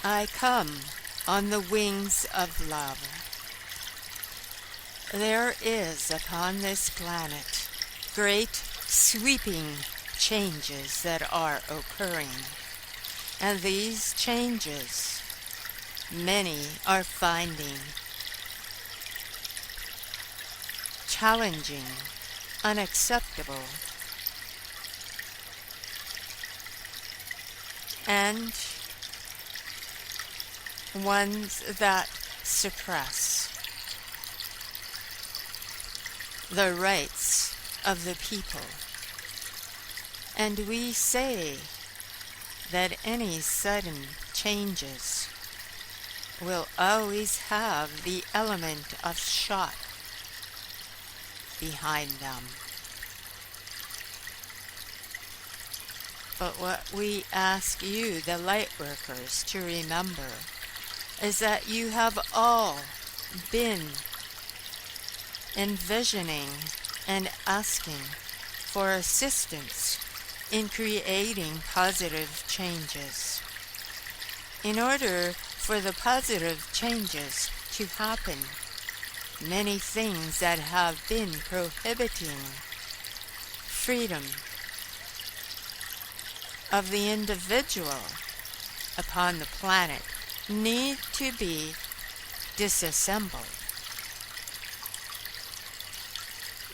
I come on the wings of love. There is upon this planet great sweeping changes that are occurring, and these changes many are finding challenging, unacceptable, and ones that suppress the rights of the people. And we say that any sudden changes will always have the element of shock behind them. But what we ask you, the light workers, to remember is that you have all been envisioning and asking for assistance in creating positive changes. In order for the positive changes to happen, many things that have been prohibiting freedom of the individual upon the planet need to be disassembled.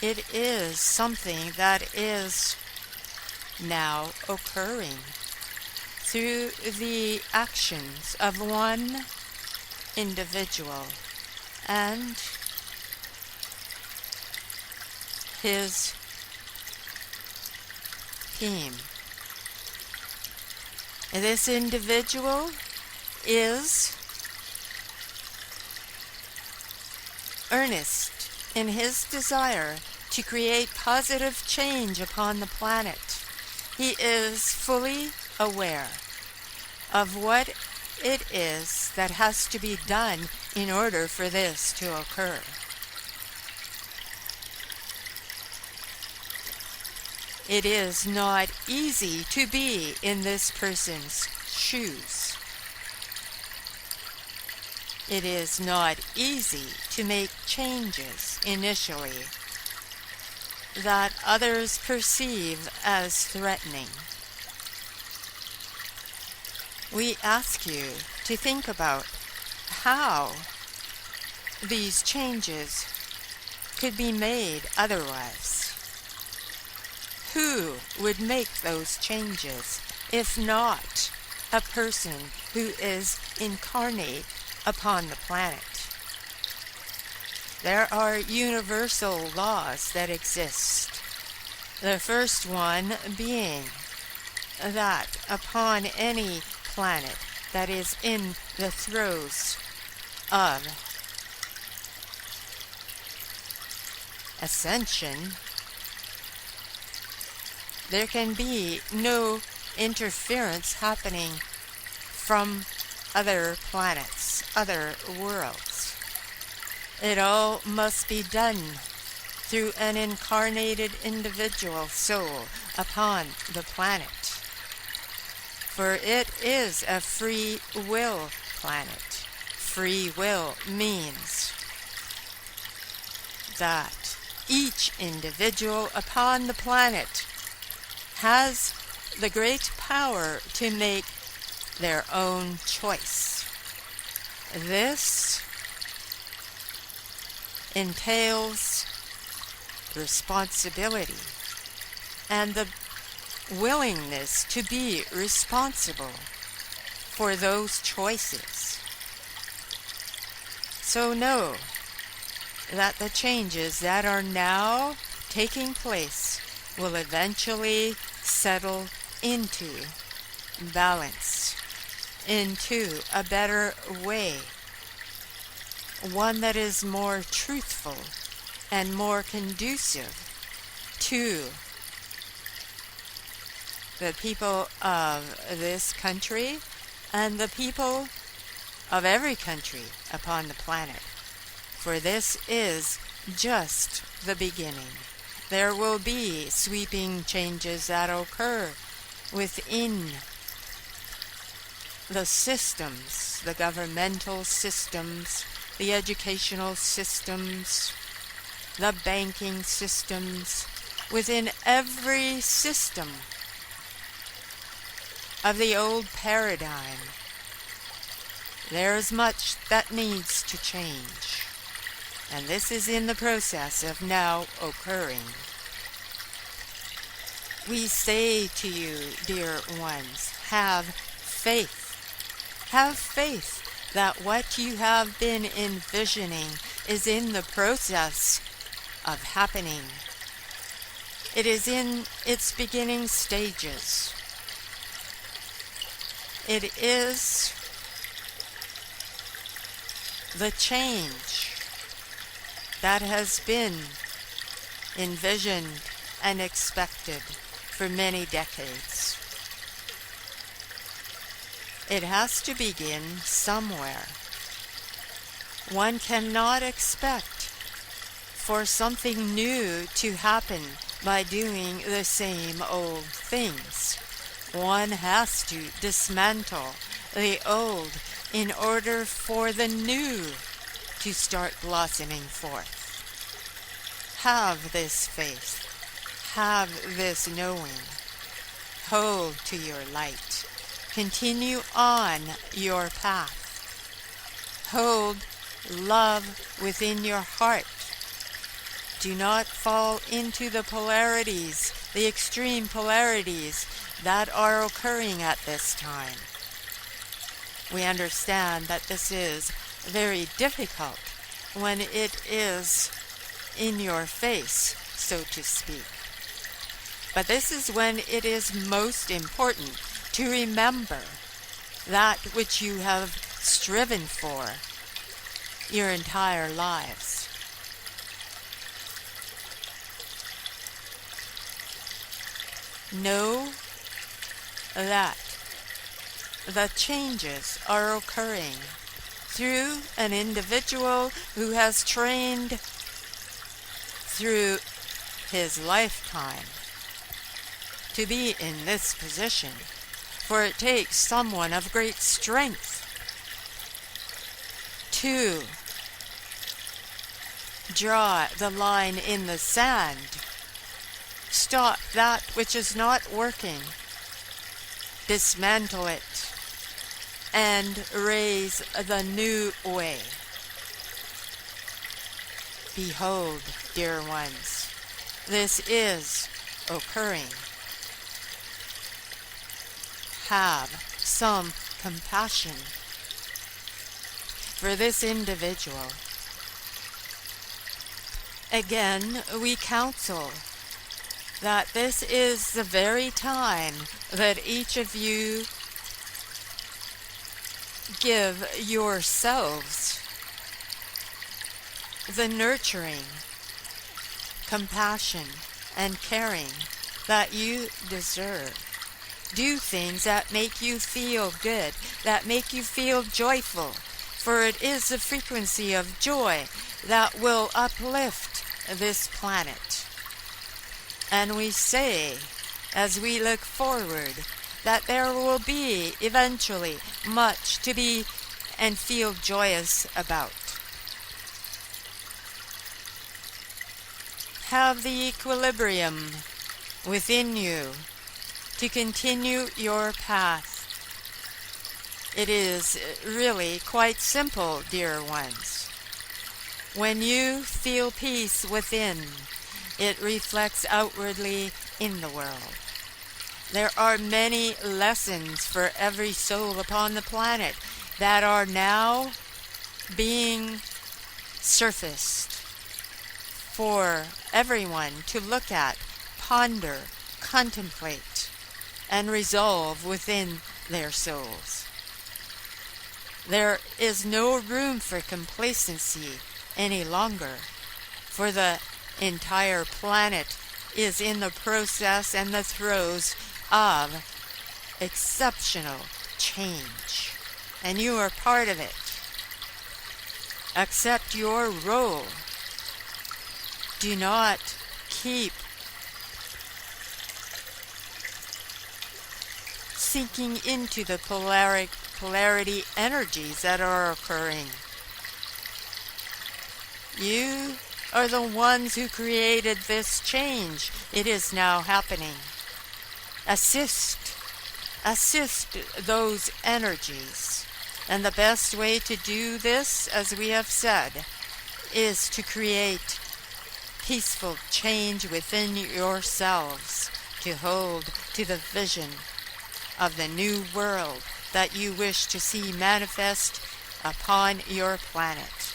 It is something that is now occurring through the actions of one individual and his team. This individual is earnest in his desire to create positive change upon the planet. He is fully aware of what it is that has to be done in order for this to occur. It is not easy to be in this person's shoes. It is not easy to make changes initially that others perceive as threatening. We ask you to think about how these changes could be made otherwise. Who would make those changes if not a person who is incarnate upon the planet? There are universal laws that exist. The first one being that upon any planet that is in the throes of ascension, there can be no interference happening from other planets, other worlds. It all must be done through an incarnated individual soul upon the planet. For it is a free will planet. Free will means that each individual upon the planet has the great power to make their own choice. This entails responsibility and the willingness to be responsible for those choices. So know that the changes that are now taking place will eventually settle into balance, into a better way, one that is more truthful and more conducive to the people of this country and the people of every country upon the planet. For this is just the beginning. There will be sweeping changes that occur within the systems, the governmental systems, the educational systems, the banking systems, within every system of the old paradigm, there's much that needs to change, and this is in the process of now occurring. We say to you, dear ones, have faith. Have faith that what you have been envisioning is in the process of happening. It is in its beginning stages. It is the change that has been envisioned and expected for many decades. It has to begin somewhere. One cannot expect for something new to happen by doing the same old things. One has to dismantle the old in order for the new to start blossoming forth. Have this faith. Have this knowing. Hold to your light. Continue on your path. Hold love within your heart. Do not fall into the polarities, the extreme polarities that are occurring at this time. We understand that this is very difficult when it is in your face, so to speak. But this is when it is most important to remember that which you have striven for your entire lives. Know that the changes are occurring through an individual who has trained through his lifetime to be in this position, for it takes someone of great strength to draw the line in the sand, stop that which is not working, dismantle it, and raise the new way. Behold, dear ones, this is occurring. Have some compassion for this individual. Again, we counsel that this is the very time that each of you give yourselves the nurturing, compassion, and caring that you deserve. Do things that make you feel good, that make you feel joyful, for it is the frequency of joy that will uplift this planet. And we say, as we look forward, that there will be eventually much to be and feel joyous about. Have the equilibrium within you to continue your path. It is really quite simple, dear ones. When you feel peace within, it reflects outwardly in the world. There are many lessons for every soul upon the planet that are now being surfaced for everyone to look at, ponder, contemplate, and resolve within their souls. There is no room for complacency any longer, for the entire planet is in the process and the throes of exceptional change, and you are part of it. Accept your role. Do not keep sinking into the polarity energies that are occurring. You are the ones who created this change. It is now happening. Assist those energies. And the best way to do this, as we have said, is to create peaceful change within yourselves, to hold to the vision of the new world that you wish to see manifest upon your planet.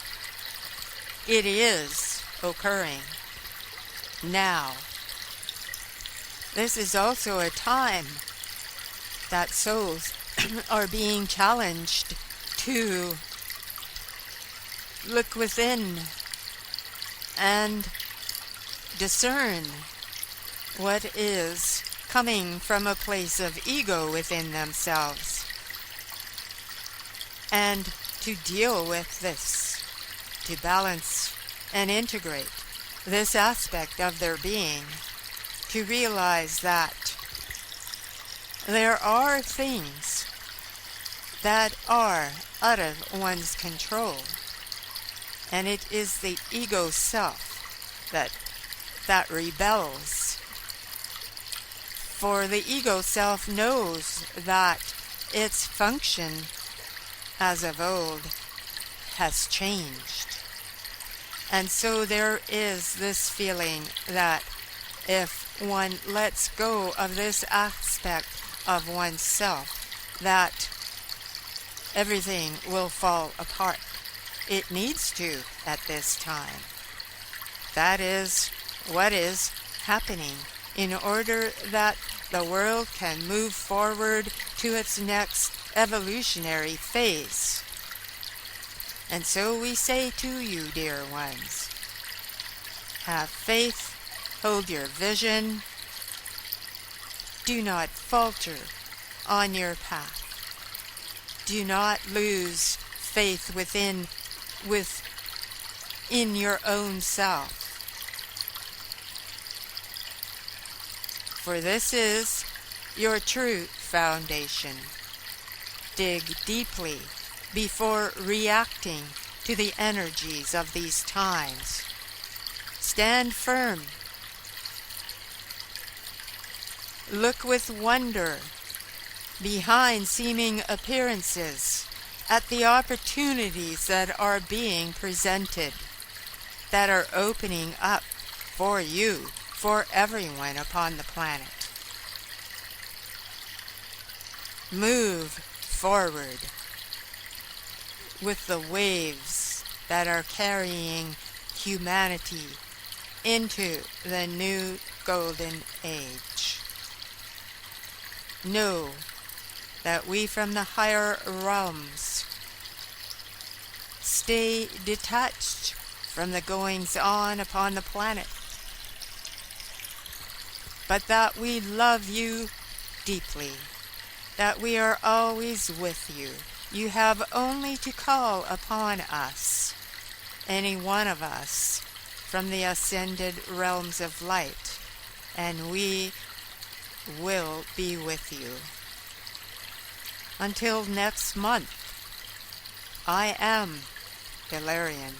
It is occurring now. This is also a time that souls are being challenged to look within and discern what is coming from a place of ego within themselves, and to deal with this, to balance and integrate this aspect of their being, to realize that there are things that are out of one's control, and it is the ego self that rebels. For the ego self knows that its function as of old has changed. And so there is this feeling that if one lets go of this aspect of oneself, that everything will fall apart. It needs to at this time. That is what is happening in order that the world can move forward to its next evolutionary phase. And so we say to you, dear ones, have faith, hold your vision, do not falter on your path. Do not lose faith within your own self. For this is your true foundation. Dig deeply before reacting to the energies of these times. Stand firm. Look with wonder behind seeming appearances at the opportunities that are being presented, that are opening up for you, for everyone upon the planet. Move forward with the waves that are carrying humanity into the new golden age. Know that we from the higher realms stay detached from the goings-on upon the planet, but that we love you deeply, that we are always with you. You have only to call upon us, any one of us, from the ascended realms of light, and we will be with you. Until next month, I am Hilarion.